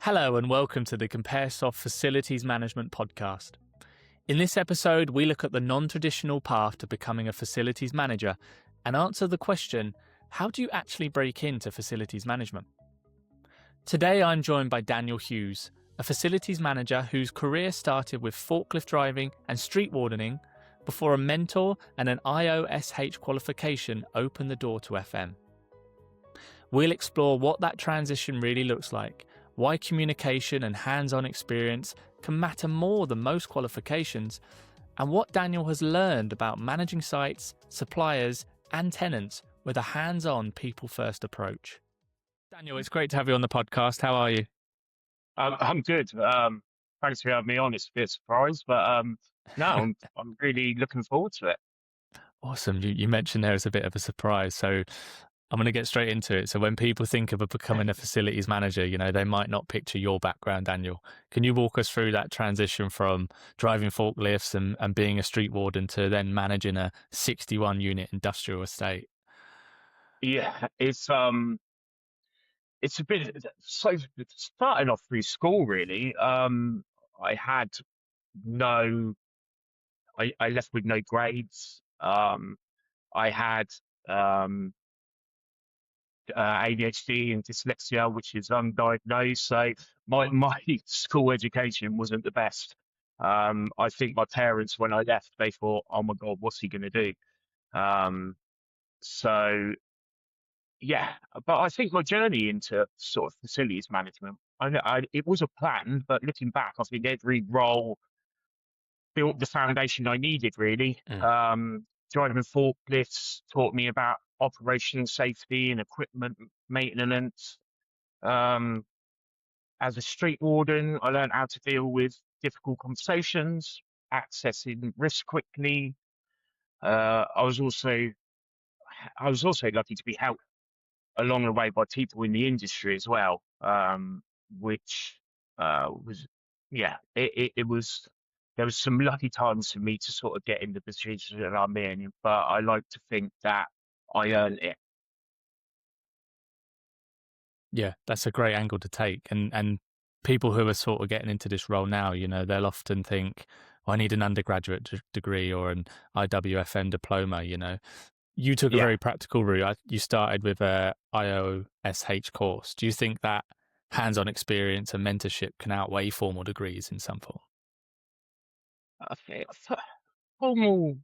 Hello and welcome to the Comparesoft Facilities Management Podcast. In this episode, we look at the non-traditional path to becoming a facilities manager and answer the question, how do you actually break into facilities management? Today, I'm joined by Daniel Hughes, a facilities manager whose career started with forklift driving and street wardening before a mentor and an IOSH qualification opened the door to FM. We'll explore what that transition really looks like, why communication and hands-on experience can matter more than most qualifications, and what Daniel has learned about managing sites, suppliers, and tenants with a hands-on, people-first approach. Daniel, it's great to have you on the podcast. How are you? I'm good. Thanks for having me on. It's a bit of a surprise, but no, I'm really looking forward to it. Awesome. You mentioned there is a bit of a surprise, so I'm going to get straight into it. So when people think of becoming a facilities manager, they might not picture your background, Daniel. Can you walk us through that transition from driving forklifts and being a street warden to then managing a 61 unit industrial estate? Yeah, it's a bit so starting off through school really. I had no, I left with no grades. I had um, ADHD and dyslexia, which is undiagnosed. So my school education wasn't the best. I think my parents, when I left, they thought, "Oh my God, what's he going to do?" Um, so yeah, but I think my journey into sort of facilities management, it was a plan, but looking back, I think every role built the foundation I needed really. Mm. Driving forklifts taught me about operation safety and equipment maintenance. Um, as a street warden, I learned how to deal with difficult conversations, accessing risk quickly. I was also lucky to be helped along the way by people in the industry as well, which was it was there was some lucky times for me to sort of get in the position that I'm in, but I like to think that I earned it. Yeah, that's a great angle to take. And people who are sort of getting into this role now, they'll often think, I need an undergraduate degree or an IWFM diploma. You took a Yeah. very practical route. You started with a IOSH course. Do you think that hands-on experience and mentorship can outweigh formal degrees in some form? I think formal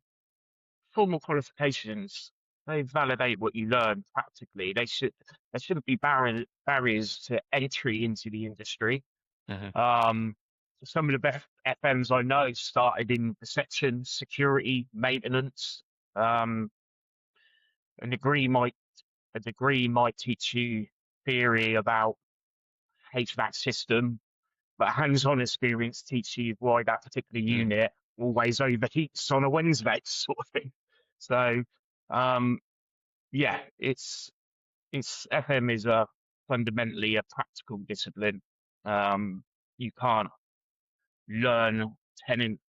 formal qualifications, they validate what you learn practically. There shouldn't be barriers to entry into the industry. Hmm. Um, some of the best FMs I know started in reception, security, maintenance. Um, a degree might a degree might teach you theory about HVAC system, but hands-on experience teach you why that particular Mm. unit always overheats on a Wednesday, sort of thing. So, um, yeah, it's FM is a fundamentally a practical discipline. You can't learn tenant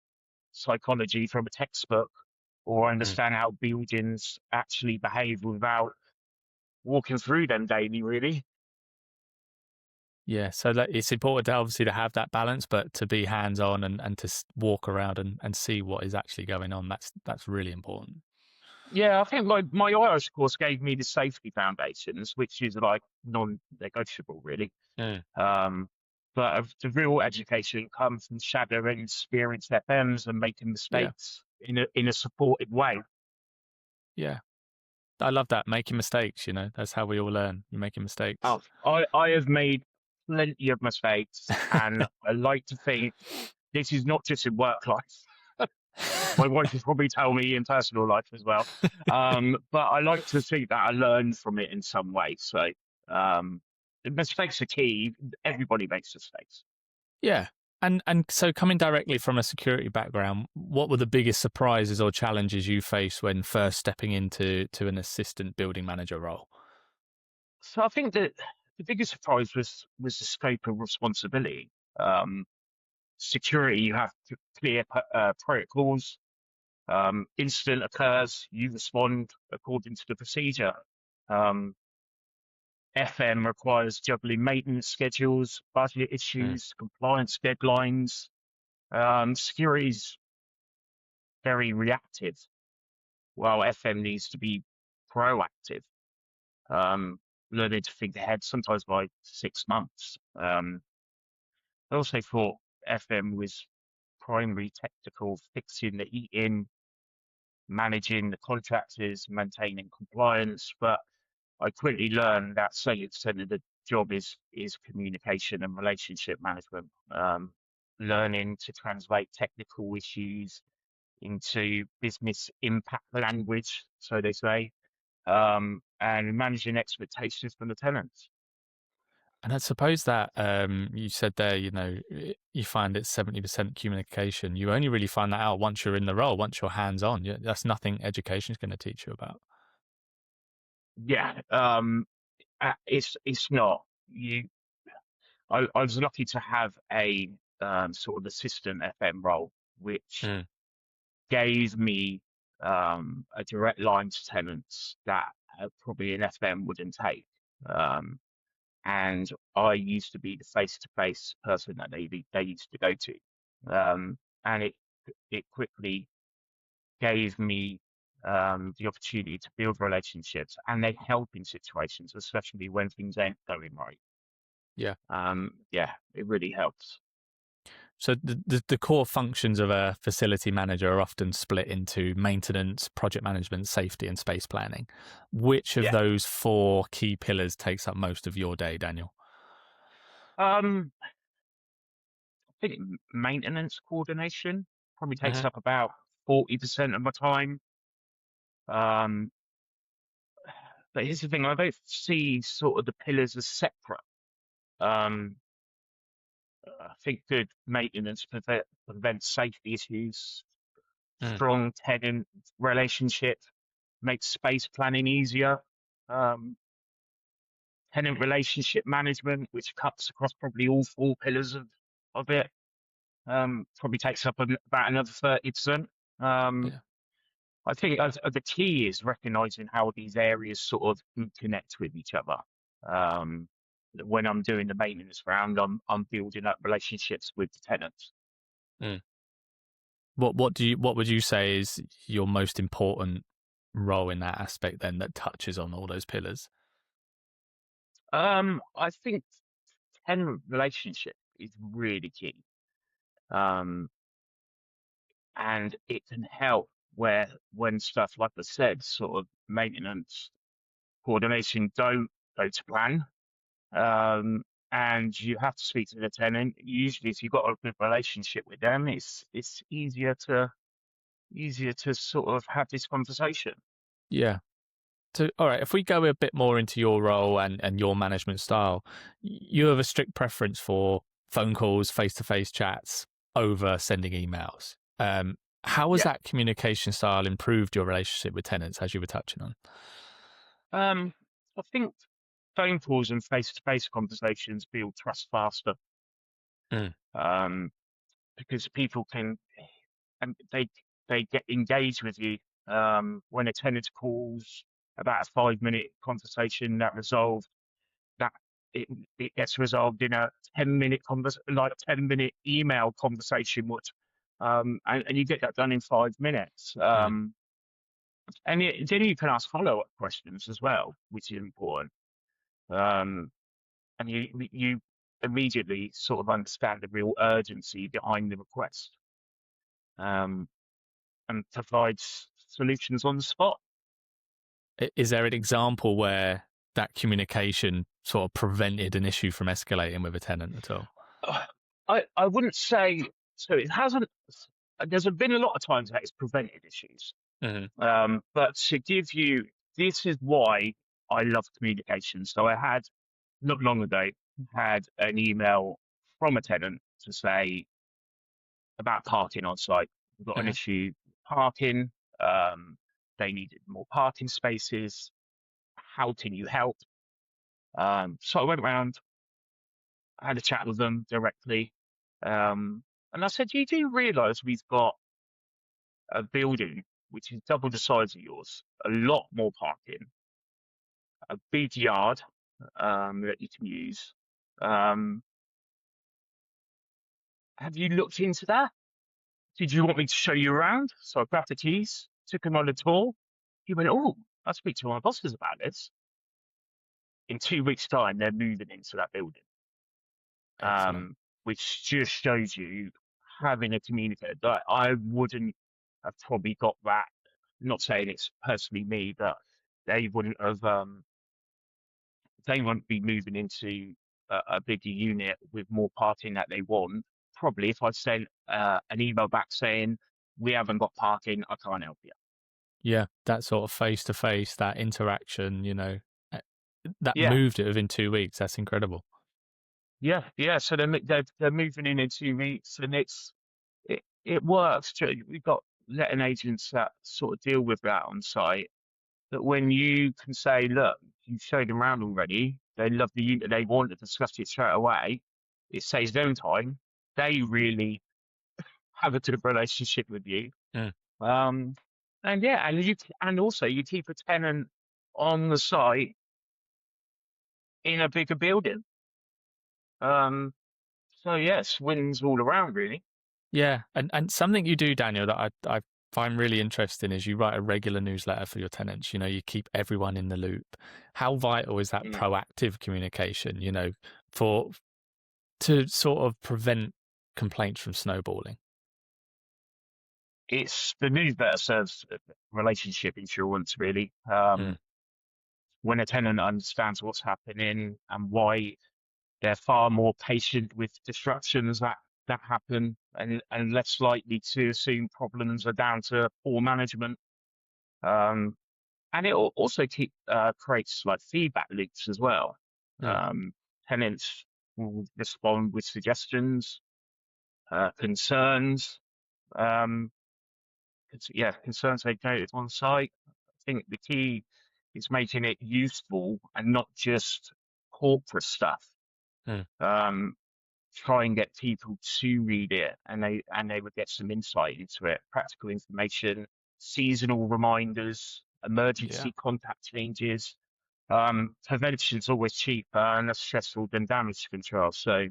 psychology from a textbook or Mm. understand how buildings actually behave without walking through them daily, really. Yeah, so that it's important to obviously to have that balance, but to be hands-on and to walk around and see what is actually going on. That's really important. Yeah, I think my IOSH course gave me the safety foundations, which is like non-negotiable, really. Mm. Um, but the real education comes from shadowing experienced FMs and making Yeah, mistakes in a supported way. yeah. I love that. Making mistakes, that's how we all learn. You're making mistakes. Oh, I have made plenty of mistakes, and I like to think this is not just in work life. My wife would probably tell me in personal life as well. But I like to think that I learned from it in some way. So um, the mistakes are key. Everybody makes mistakes. Yeah. And so coming directly from a security background, what were the biggest surprises or challenges you faced when first stepping into an assistant building manager role? So I think that the biggest surprise was the scope of responsibility. Um, Security, you have clear protocols. Incident occurs, you respond according to the procedure. Um, FM requires juggling maintenance schedules, budget Mm. issues, compliance deadlines. Security is very reactive, while FM needs to be proactive. Um, Learning to think ahead, sometimes by 6 months. I also thought FM was primary technical, fixing the heating, managing the contractors, maintaining compliance, but I quickly learned that 70% of the job is communication and relationship management. Learning to translate technical issues into business impact language, so they say, and managing expectations from the tenants. And I suppose that you said there, you find it's 70% communication. You only really find that out once you're in the role, once you're hands on. That's nothing education is going to teach you about. Yeah, it's not you. I was lucky to have a sort of assistant FM role, which Mm. gave me a direct line to tenants that probably an FM wouldn't take. Um, and I used to be the face-to-face person that they used to go to, and it quickly gave me the opportunity to build relationships, and they help in situations, especially when things ain't going right. Yeah. Yeah, it really helps. So the core functions of a facility manager are often split into maintenance, project management, safety, and space planning. Which of Yeah. those four key pillars takes up most of your day, Daniel? I think maintenance coordination probably takes Hmm. up about 40% of my time. Um, but here's the thing, I don't see sort of the pillars as separate. Um, I think good maintenance prevents safety issues, Mm. strong tenant relationship makes space planning easier. Um, Tenant relationship management, which cuts across probably all four pillars of it, probably takes up about another 30%. Um, Yeah. I think the key is recognizing how these areas sort of connect with each other. Um, when I'm doing the maintenance round, I'm building up relationships with the tenants. Mm. What would you say is your most important role in that aspect then that touches on all those pillars? I think tenant relationship is really key, um, and it can help where when stuff like I said, sort of maintenance coordination don't go to plan. Um, and you have to speak to the tenant. Usually, if you've got a good relationship with them, it's easier to sort of have this conversation. Yeah. So, all right, if we go a bit more into your role and your management style, you have a strict preference for phone calls, face-to-face chats over sending emails. How has Yeah. that communication style improved your relationship with tenants, as you were touching on? I think phone calls and face-to-face conversations build trust faster, Mm. um, because people can and they get engaged with you. When a tenant calls about a 5-minute conversation that it, it gets resolved in a 10-minute 10-minute email conversation would, and you get that done in 5 minutes. Mm. And then you can ask follow-up questions as well, which is important. Um, and you immediately sort of understand the real urgency behind the request, um, and provides solutions on the spot. Is there an example where that communication sort of prevented an issue from escalating with a tenant at all? I wouldn't say so. It hasn't. There's been a lot of times that it's prevented issues. Hmm. But to give you, this is why I love communication. So I had not long ago had an email from a tenant to say about parking on site. We've got an Hmm. issue with parking. Um, they needed more parking spaces. How can you help? So I went around, had a chat with them directly, and I said, "You do realise we've got a building which is double the size of yours, a lot more parking, a big yard. that you can use. Um, have you looked into that? Did you want me to show you around? So I grabbed the keys, took him on a tour. He went, "Oh, I'll speak to my bosses about this." In 2 weeks' time, they're moving into that building, Excellent. which just shows you having a communicator. Like, I wouldn't have probably got that. Not saying it's personally me, but they wouldn't have. They won't be moving into a bigger unit with more parking that they want. Probably if I sent an email back saying we haven't got parking, I can't help you. Yeah, that sort of face to face, that interaction, uh, that Yeah, moved it within 2 weeks. That's incredible. yeah. So they're moving in 2 weeks, and it works. We've got letting agents that sort of deal with that on site. That when you can say, look, you've showed them around already, they love the unit, they want to discuss it straight away. It saves them time. They really have a good relationship with you. Mm. Um, and yeah, and also you keep a tenant on the site in a bigger building. Um, so yes, wins all around really. Yeah, and something you do, Daniel, that I find really interesting is you write a regular newsletter for your tenants. You keep everyone in the loop. How vital is that Mm. proactive communication? For to sort of prevent complaints from snowballing. It's the newsletter serves relationship insurance really. Mm, When a tenant understands what's happening and why, they're far more patient with disruptions that happen, and less likely to assume problems are down to poor management. Um, and it also creates like feedback loops as well. mm, Um, Tenants will respond with suggestions, concerns. Um, concerns they've noted on site. I think the key is making it useful and not just corporate stuff. mm. Um, Try and get people to read it, and they would get some insight into it, practical information, seasonal reminders, Yeah. emergency contact changes. Prevention's always cheaper and less stressful than damage control. So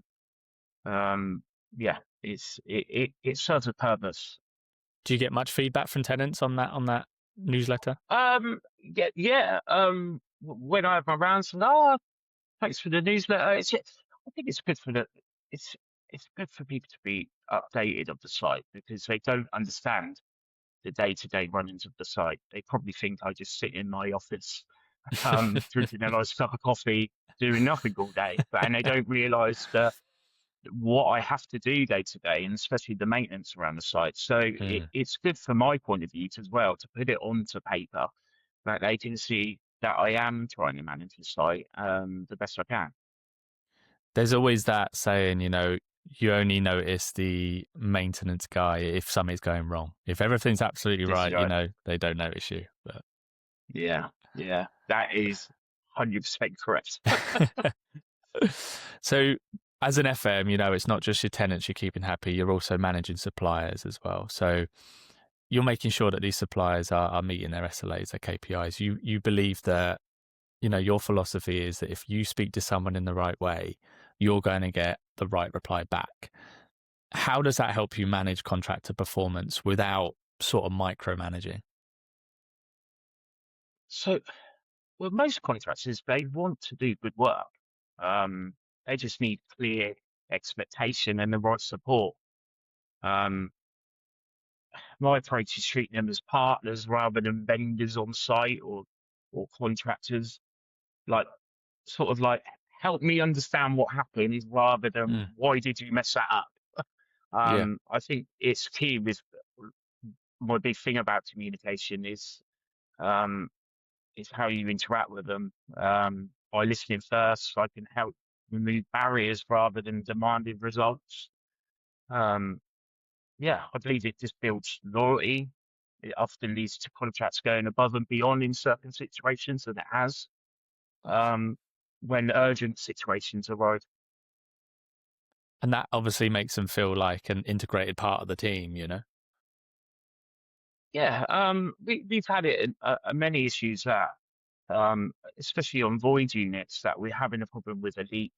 um, yeah, it serves a purpose. Do you get much feedback from tenants on that newsletter? Yeah. When I have my rounds, and oh, thanks for the newsletter. I think it's good for it's it's good for people to be updated of the site because they don't understand the day-to-day runnings of the site. They probably think I just sit in my office, drinking a nice cup of coffee, doing nothing all day, and they don't realise that what I have to do day to day, and especially the maintenance around the site. So Mm. it's good from my point of view as well to put it onto paper that they can see that I am trying to manage the site the best I can. There's always that saying, you only notice the maintenance guy if something's going wrong. If everything's absolutely This right, guy, they don't notice you. yeah, that is 100% correct. So, as an FM, it's not just your tenants you're keeping happy, you're also managing suppliers as well. So, you're making sure that these suppliers are meeting their SLAs, their KPIs. You believe that, your philosophy is that if you speak to someone in the right way, you're going to get the right reply back. How does that help you manage contractor performance without sort of micromanaging? So, well, most contractors, they want to do good work. Um, they just need clear expectation and the right support. Um, my approach is treating them as partners rather than vendors on site or contractors. Like, sort of like, help me understand what happened rather than Mm, why did you mess that up. yeah. I think it's key with my big thing about communication um, is how you interact with them. By listening first, I can help remove barriers rather than demanding results. Um, yeah, I believe it just builds loyalty. It often leads to contracts going above and beyond in certain situations, and it has Nice. um, when urgent situations arise. And that obviously makes them feel like an integrated part of the team. Yeah, we've had it in many issues that especially on void units, that we're having a problem with a leak.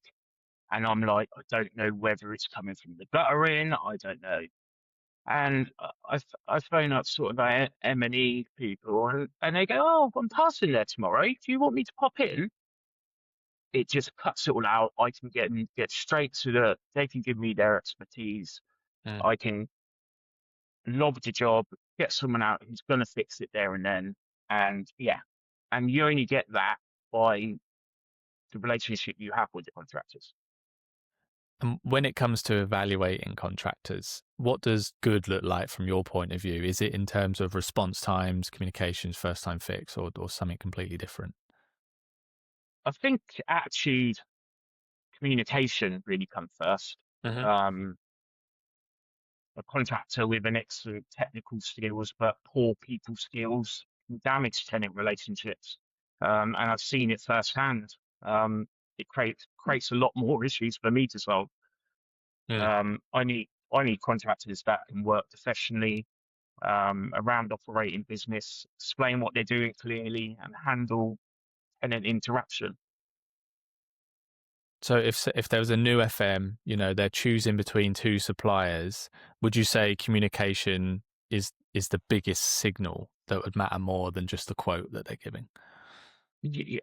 And I'm like, I don't know whether it's coming from the guttering. I don't know. And I phone up sort of like M&E people, and they go, "Oh, I'm passing there tomorrow. Do you want me to pop in?" It just cuts it all out. I can get straight to they can give me their expertise. Mm. I can lob the job, get someone out who's going to fix it there and then. And yeah, and you only get that by the relationship you have with the contractors. And when it comes to evaluating contractors, what does good look like from your point of view? Is it in terms of response times, communications, first time fix, or something completely different? I think attitude, communication really come first. Hmm. Um, a contractor with an excellent technical skills but poor people skills can damage tenant relationships. And I've seen it firsthand. It creates a lot more issues for me to solve. Mm. I need contractors that can work professionally around operating business, explain what they're doing clearly, and handle tenant interaction. So if there was a new FM, they're choosing between two suppliers, would you say communication is the biggest signal that would matter more than just the quote that they're giving? Yeah,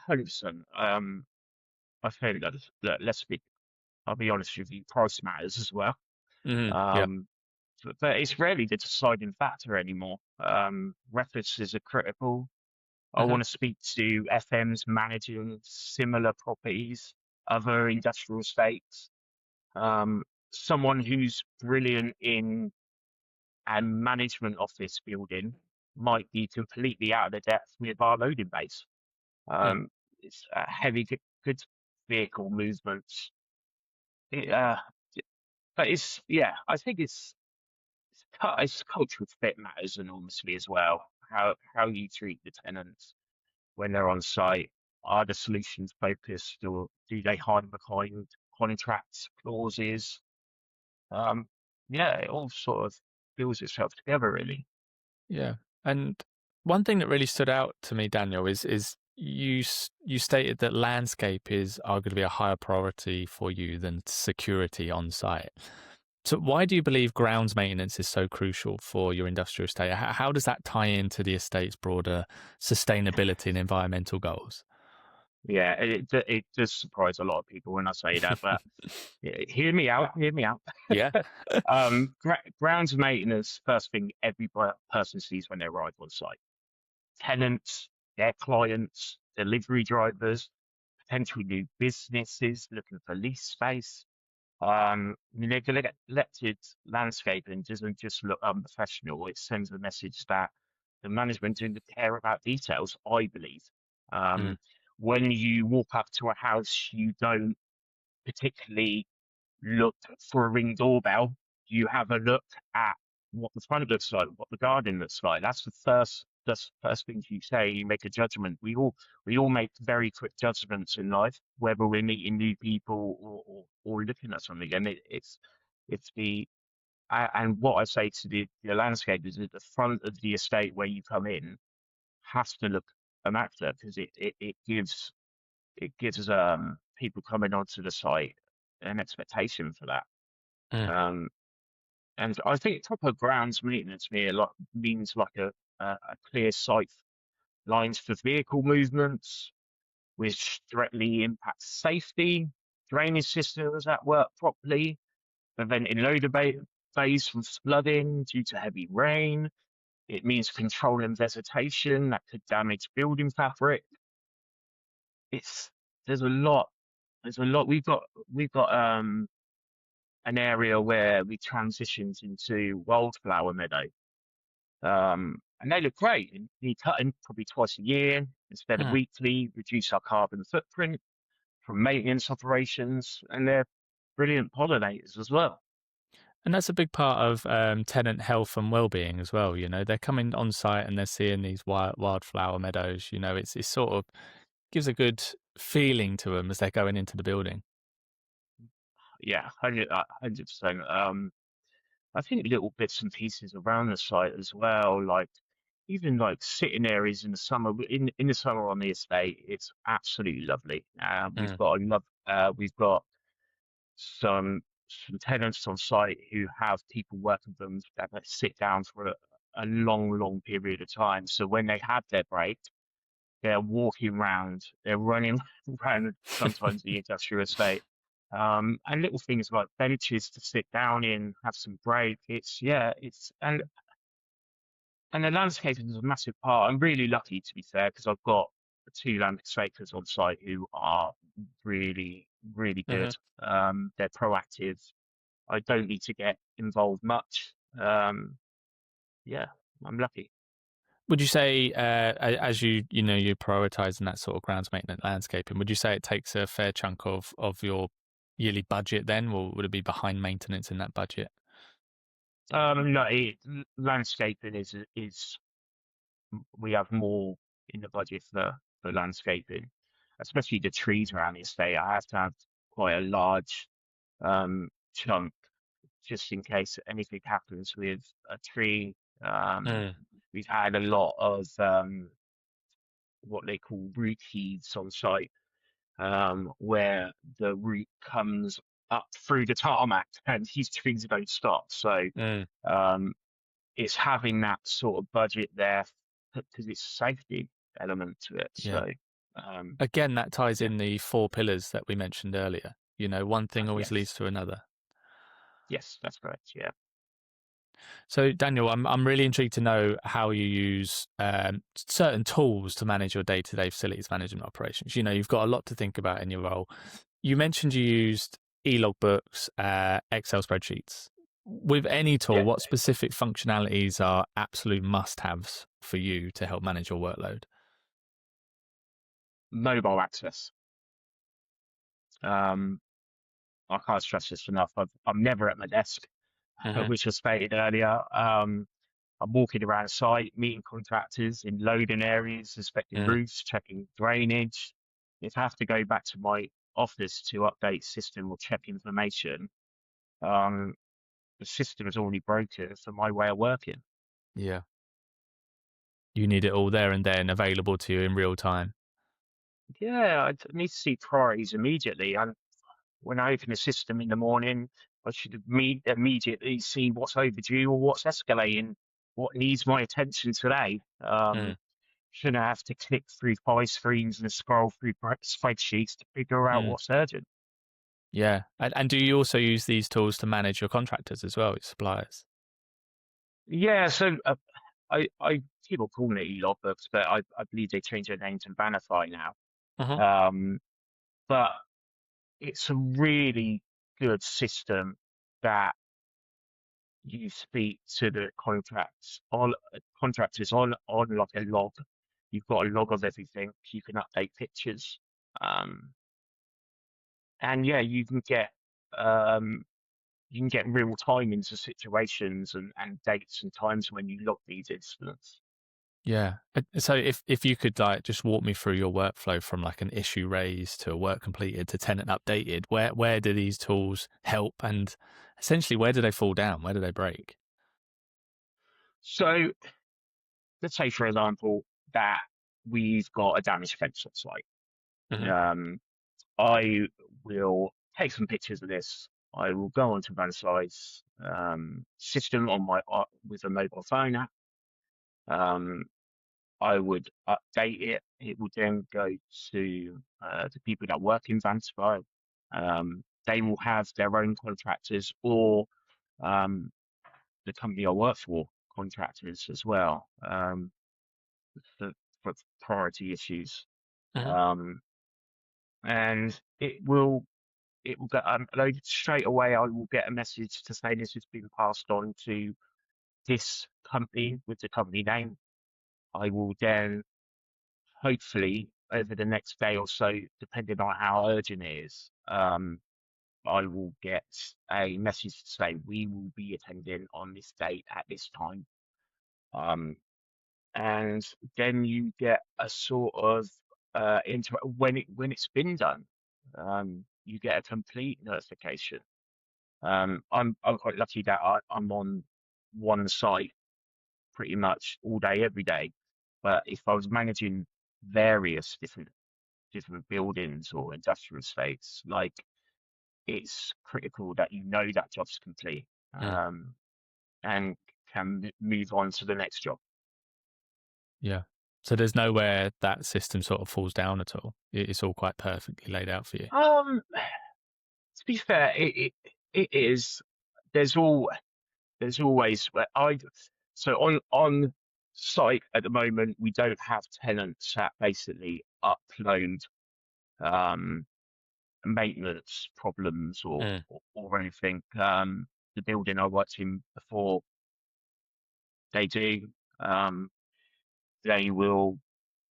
100%. I think that let's be, I'll be honest with you, price matters as well. Hmm. Yeah. Um, but it's rarely the deciding factor anymore. References are critical. I Hmm. want to speak to FMs managing similar properties, other industrial estates. Someone who's brilliant in a management office building might be completely out of the depth with our loading base. Mm. Um, it's heavy goods vehicle movements. It, uh, but it's yeah, I think it's cultural fit matters enormously as well. How you treat the tenants when they're on site. Are the solutions focused, or do they hide behind contracts clauses? Um, yeah, it all sort of builds itself together, really. Yeah. And one thing that really stood out to me, Daniel, is you stated that landscape is arguably a higher priority for you than security on site. So why do you believe grounds maintenance is so crucial for your industrial estate? How does that tie into the estate's broader sustainability and environmental goals? Yeah, it does surprise a lot of people when I say that, but yeah, hear me out, hear me out. Yeah. Grounds maintenance, first thing every person sees when they arrive on site. Tenants, their clients, delivery drivers, potential new businesses looking for lease space. Neglected landscaping doesn't just look unprofessional. It sends a message that the management didn't care about details, I believe. Mm. Um, when you walk up to a house, you don't particularly look for a ring doorbell. You have a look at what the front looks like, what the garden looks like. That's the first things you say. You make a judgment. We all make very quick judgments in life, whether we're meeting new people or looking at something. And it's the and what I say to the landscape is that the front of the estate where you come in has to look immaculate because it gives people coming onto the site an expectation for that. Mm. Um, and I think proper grounds maintenance means like a clear sight lines for vehicle movements, which directly impacts safety, drainage systems that work properly, preventing bays from flooding due to heavy rain. It means controlling vegetation that could damage building fabric. It's there's a lot. There's a lot. We've got an area where we transitioned into wildflower meadow. And they look great. And you cut them probably twice a year instead of Mm. weekly, reduce our carbon footprint from maintenance operations, and they're brilliant pollinators as well. And that's a big part of tenant health and well-being as well. They're coming on site and they're seeing these wildflower meadows. It's sort of gives a good feeling to them as they're going into the building. Yeah, 100%. I think little bits and pieces around the site as well, like even like sitting areas in the summer. In the summer on the estate, it's absolutely lovely. Mm. We've got some tenants on site who have people working with them that they sit down for a long period of time. So when they have their break, they're walking around, they're running around sometimes the industrial estate. And little things like benches to sit down in, have some break. And the landscaping is a massive part. I'm really lucky, to be fair, because I've got two landscapers on site who are really Hmm. good. They're proactive. I don't need to get involved much. Yeah, I'm lucky. Would you say, as you're prioritizing that sort of grounds maintenance landscaping, would you say it takes a fair chunk of your yearly budget then, or would it be behind maintenance in that budget? No, landscaping is we have more in the budget for landscaping, especially the trees around the estate. I have to have quite a large chunk just in case anything happens with a tree. Um, Mm. we've had a lot of what they call root heaves on site, where the root comes up through the tarmac and these trees don't stop. So Mm. um, it's having that sort of budget there because it's a safety element to it. Yeah. So um, Again, that ties yeah, in the four pillars that we mentioned earlier. One thing always leads yes, to another. yes, that's correct. Yeah, So, Daniel, I'm really intrigued to know how you use certain tools to manage your day-to-day facilities management operations. You've got a lot to think about in your role. You mentioned you used e-log books, Excel spreadsheets. With any tool, yeah, what specific functionalities are absolute must-haves for you to help manage your workload? mobile access. Um, I can't stress this enough. I'm never at my desk, Hmm. which was stated earlier. I'm walking around site, meeting contractors in loading areas, inspecting Mm. roofs, checking drainage. If I have to go back to my office to update system or check information, um, the system is already broken for my way of working. Yeah. You need it all there and then available to you in real time. Yeah, need to see priorities immediately. And when I open the system in the morning, I should immediately see what's overdue or what's escalating, what needs my attention today. Mm. Shouldn't have to click through five screens and scroll through spreadsheets to figure out Mm. what's urgent. Yeah. And do you also use these tools to manage your contractors as well, your suppliers? Yeah, so I people calling it e-logbooks, but I believe they changed their name to Vanify now. Hmm. Um, but it's a really good system that you speak to the contractors on like a log. You've got a log of everything. You can update pictures, um, and yeah, um, you can get real time into situations and dates and times when you log these incidents. Yeah. So if you could like just walk me through your workflow from like an issue raised to a work completed to tenant updated, where do these tools help and essentially where do they fall down? Where do they break? So let's say, for example, that we've got a damaged fence on site. Hmm. Um, I will take some pictures of this. I will go onto Vanside's system on my with a mobile phone app. Um, I would update it. It would then go to the people that work in Vanside. They will have their own contractors or um, the company I work for contractors as well for, for priority issues. Hmm. Um, and it will get uploaded straight away. I will get a message to say this has been passed on to this company with the company name. I will then hopefully over the next day or so, depending on how urgent it is, I will get a message to say we will be attending on this date at this time. Um, and then you get a sort of when it's been done, you get a complete notification. I'm quite lucky that I'm on one site pretty much all day, every day. But if I was managing various different buildings or industrial estates, like, it's critical that you know that job's complete, Mm. and can move on to the next job. Yeah. So there's nowhere that system sort of falls down at all. It's all quite perfectly laid out for you. To be fair, it is. There's all there's always so on site at the moment we don't have tenants that basically upload um maintenance problems Mm. or anything. The building I worked in before, they do. Um, they will,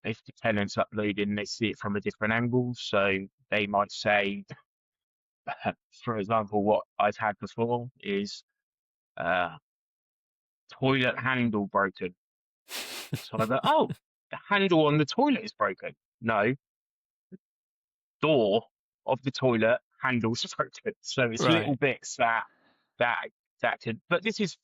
if the tenant's uploading, they see it from a different angle. So they might say, for example, what I've had before is uh, toilet handle broken. So I go, oh, the handle on the toilet is broken. No, door of the toilet handles broken. So it's Right. little bits that that can. But this is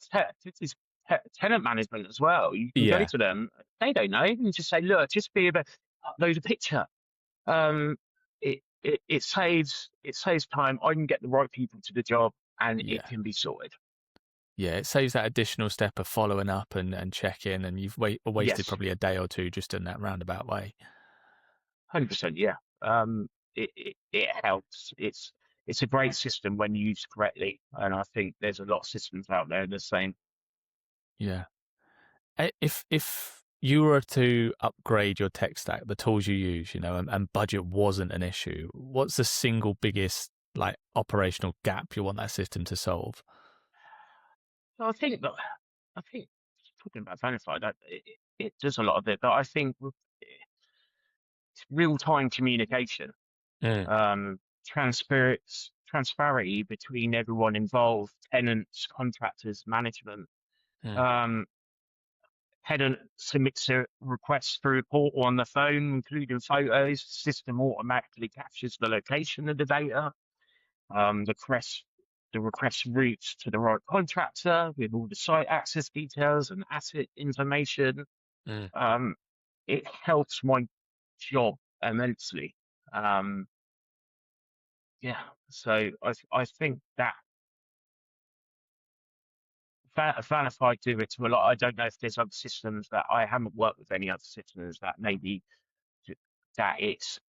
tenant management as well. You can go Yeah. to them. They don't know. You can just say, look, just be able to upload a picture. Um, it saves time. I can get the right people to the job, and it Yeah. can be sorted. Yeah. It saves that additional step of following up and checking, and you've wasted Yes, probably a day or two just in that roundabout way. 100%. Yeah. It helps. It's a great system when used correctly, and I think there's a lot of systems out there the same. Yeah. If you were to upgrade your tech stack, the tools you use, and budget wasn't an issue, what's the single biggest like operational gap you want that system to solve? So I think talking about Vanify, that it does a lot of it, but I think with real time communication, Mm. transparency between everyone involved, tenants, contractors, management. Mm. Um, Tenant submits a request through a portal on the phone, including photos. The system automatically captures the location of the data. The request routes to the right contractor with all the site access details and asset information. Mm. Um, it helps my job immensely. Um, yeah, so I think that Vanify do it to a lot. I don't know if there's other systems that I haven't worked with any other systems that maybe that it's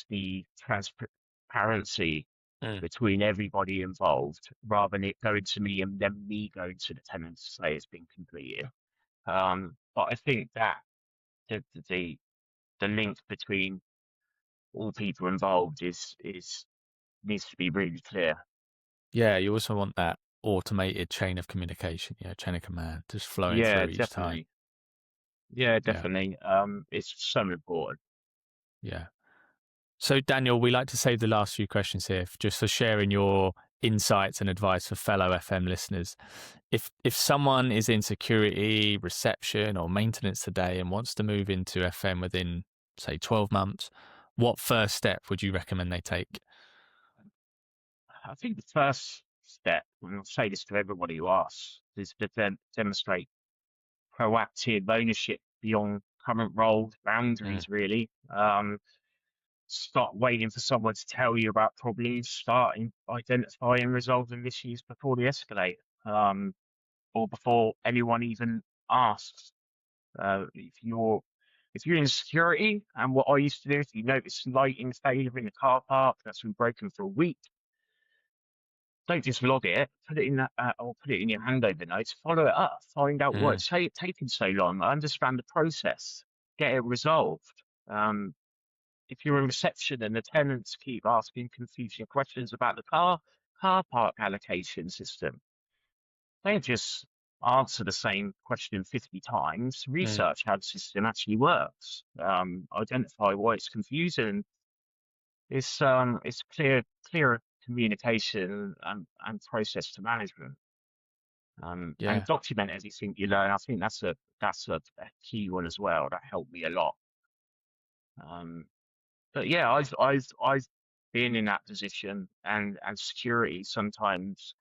the transparency Mm. between everybody involved rather than it going to me and then me going to the tenant to say it's been completed. But I think that the the, the link between all people involved is needs to be really clear. Yeah, you also want that automated chain of communication, chain of command, just flowing Yeah, through each time. definitely. Yeah, Yeah, definitely. It's so important. yeah. So, Daniel, we like to save the last few questions here just for sharing your insights and advice for fellow FM listeners. If someone is in security, reception, or maintenance today and wants to move into FM within, say, 12 months, what first step would you recommend they take? I think the first step, and I'll say this to everybody who asks, is to demonstrate proactive ownership beyond current roles, Mm. boundaries, really. Stop waiting for someone to tell you about problems, starting identifying and resolving issues before they escalate, or before anyone even asks. If you're in security, and what I used to do, if you notice lighting failure in the car park that's been broken for a week, don't just log it, put it in that, or put it in your handover notes, follow it up, find out Mm. what's taking so long, understand the process, get it resolved. If you're in reception and the tenants keep asking confusing questions about the car park allocation system, don't just answer the same question 50 times. Mm. Research how the system actually works. Identify why it's confusing. It's clearer communication and process to management. And Yeah. document everything you learn. I think that's a key one as well. That helped me a lot. Um, but yeah, I've been in that position, and security sometimes,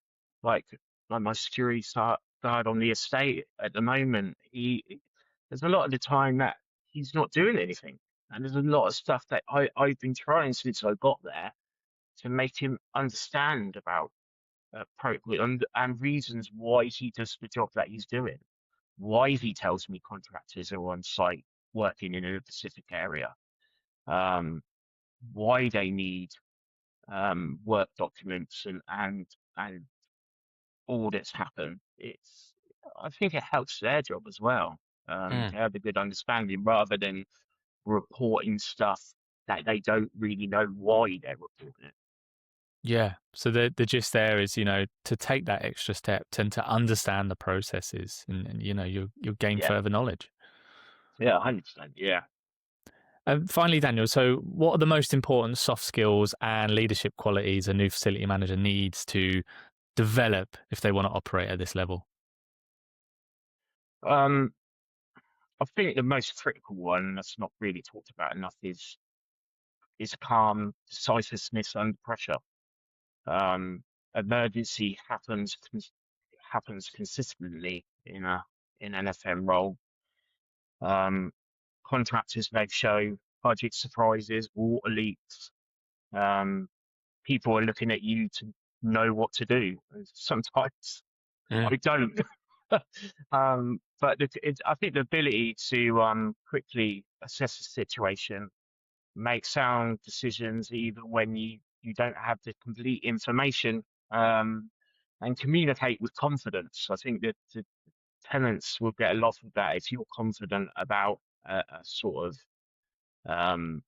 like like my security start guard on the estate at the moment, there's a lot of the time that he's not doing anything. And there's a lot of stuff that I've been trying since I got there to make him understand about protocol and reasons why he does the job that he's doing, why he tells me contractors are on site working in a specific area, um, why they need work documents and audits happen. I think it helps their job as well, to have a good understanding rather than reporting stuff that they don't really know why they're reporting it. Yeah. So the gist there is, to take that extra step and to understand the processes, and you'll gain Yeah, further knowledge. yeah, 100%. Yeah. And finally, Daniel, so what are the most important soft skills and leadership qualities a new facility manager needs to develop if they want to operate at this level? Um, I think the most critical one that's not really talked about enough is calm decisiveness under pressure. Um, Emergency happens consistently in an FM role. Contractors may show budget surprises, water leaks. Um, People are looking at you to know what to do. And sometimes Mm. I don't. But I think the ability to quickly assess the situation, make sound decisions even when you don't have the complete information, um, and communicate with confidence. I think that the tenants will get a lot of that if you're confident about a sort of um,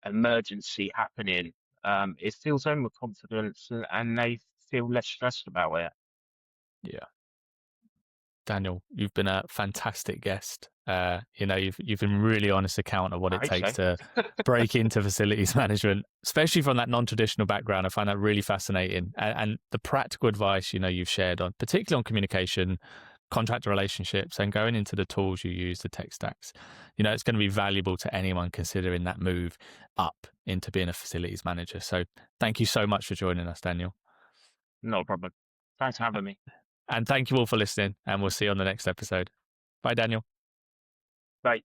emergency happening. It fills them with confidence and they feel less stressed about it. Yeah. Daniel, you've been a fantastic guest. You've been really honest account of what I it hope takes so. to break into facilities management, especially from that non-traditional background. I find that really fascinating, and the practical advice you've shared on, particularly on communication, contractor relationships, and going into the tools you use, the tech stacks. It's going to be valuable to anyone considering that move up into being a facilities manager. So, thank you so much for joining us, Daniel. No problem. Thanks for having me. And thank you all for listening, and we'll see you on the next episode. Bye, Daniel. Bye.